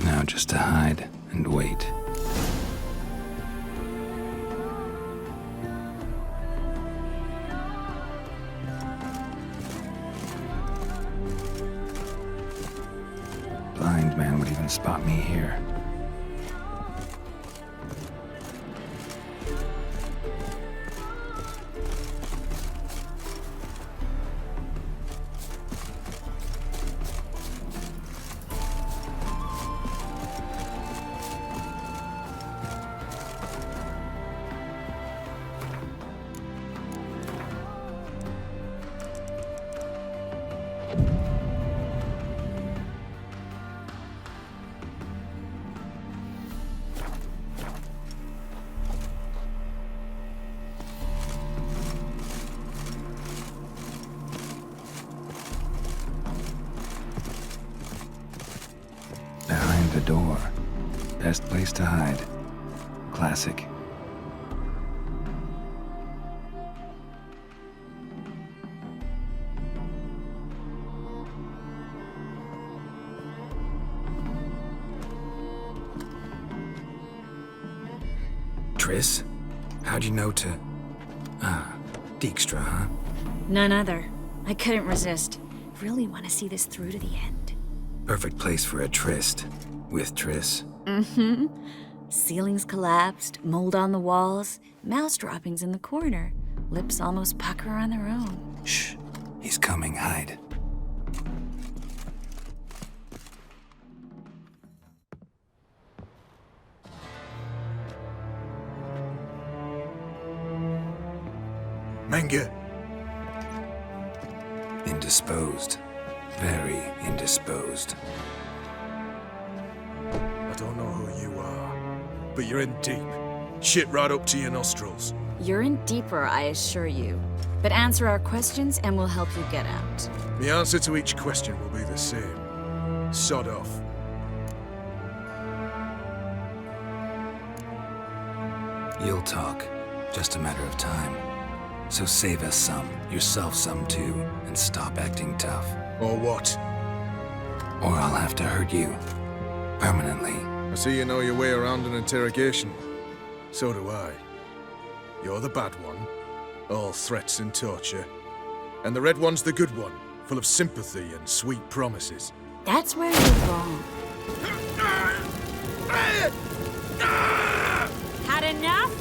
Now just to hide and wait. Blind man would even spot me here. Behind the door. Best place to hide. Classic. Triss? How'd you know to... Ah, Dijkstra, huh? None other. I couldn't resist. Really want to see this through to the end. Perfect place for a tryst. With Triss. Mm-hmm. Ceilings collapsed, mold on the walls, mouse droppings in the corner. Lips almost pucker on their own. Shh. He's coming. Hide. Menge. Indisposed. Very indisposed. I don't know who you are, but you're in deep. Shit right up to your nostrils. You're in deeper, I assure you. But answer our questions and we'll help you get out. The answer to each question will be the same. Sod off. You'll talk. Just a matter of time. So save us some, yourself some too, and stop acting tough. Or what? Or I'll have to hurt you. Permanently. I see you know your way around an interrogation. So do I. You're the bad one, all threats and torture. And the red one's the good one, full of sympathy and sweet promises. That's where you're wrong. Had enough?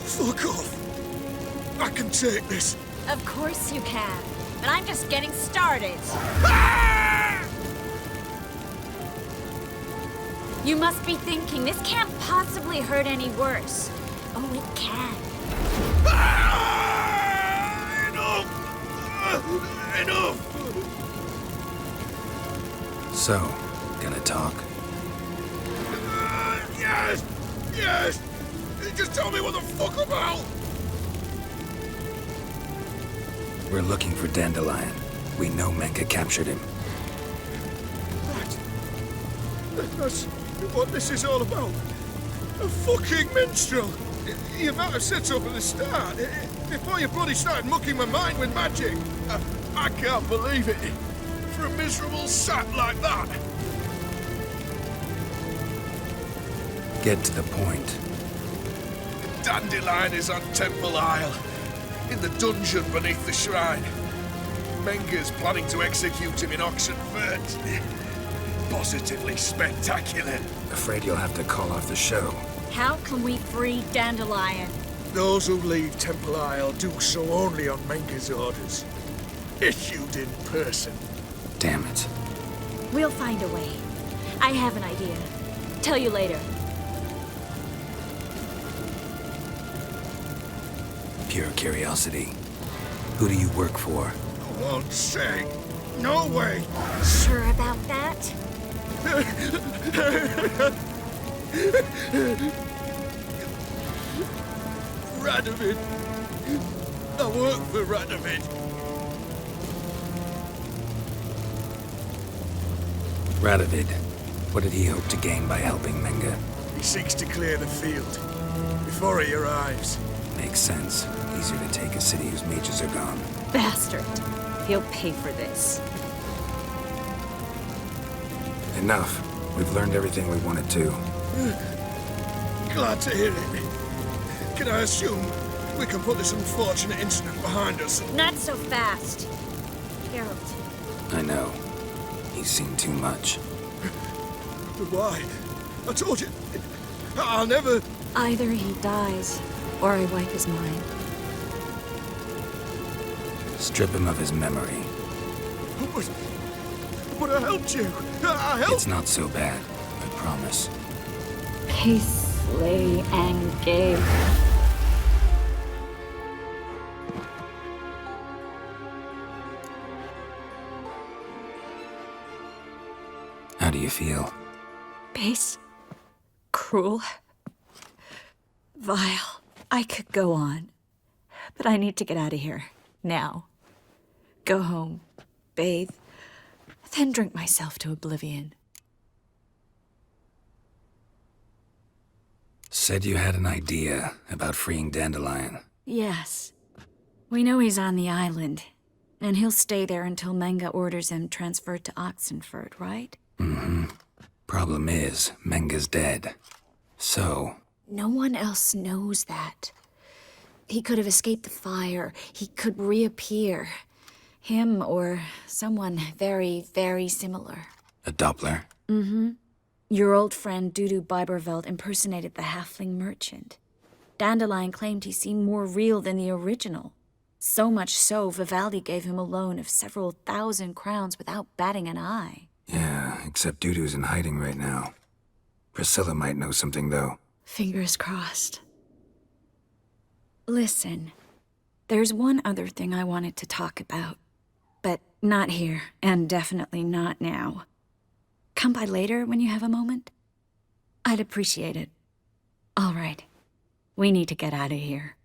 Fuck off! I can take this. Of course you can. But I'm just getting started. You must be thinking, this can't possibly hurt any worse. Oh, it can. Enough! So, gonna talk? Yes! Yes! Just tell me what the fuck about! We're looking for Dandelion. We know Menka captured him. That's what this is all about. A fucking minstrel! You might have said so from the start, before you bloody started mucking my mind with magic. I can't believe it. For a miserable sap like that. Get to the point. Dandelion is on Temple Isle, in the dungeon beneath the shrine. Menga's planning to execute him in Oxenfurt. Positively spectacular. Afraid you'll have to call off the show. How can we free Dandelion? Those who leave Temple Isle do so only on Menga's orders. Issued in person. Damn it. We'll find a way. I have an idea. Tell you later. pure curiosity. Who do you work for? I won't say. No way. Sure about that? Radovid. I work for Radovid. Radovid. What did he hope to gain by helping Menga? He seeks to clear the field before he arrives. Makes sense. Easier to take a city whose mages are gone. Bastard. He'll pay for this. Enough. We've learned everything we wanted to. Glad to hear it. Can I assume we can put this unfortunate incident behind us? Not so fast. Geralt. I know. He's seen too much. But why? I told you. I'll never... Either he dies, or I wipe his mind. Strip him of his memory. But I helped you. I helped... It's not so bad. I promise. Peace, slay, and gave. How do you feel? Base. Cruel. Vile. I could go on. But I need to get out of here. Now. Go home. Bathe. Then drink myself to oblivion. Said you had an idea about freeing Dandelion. Yes. We know he's on the island. And he'll stay there until Menga orders him transferred to Oxenford, right? Mm-hmm. Problem is, Menga's dead. So... No one else knows that. He could have escaped the fire. He could reappear. Him or someone very, very similar. A Doppler? Mm-hmm. Your old friend Dudu Biberveld impersonated the halfling merchant. Dandelion claimed he seemed more real than the original. So much so, Vivaldi gave him a loan of several thousand crowns without batting an eye. Yeah, except Dudu's in hiding right now. Priscilla might know something, though. Fingers crossed. Listen, there's one other thing I wanted to talk about. But not here, and definitely not now. Come by later when you have a moment? I'd appreciate it. All right. We need to get out of here.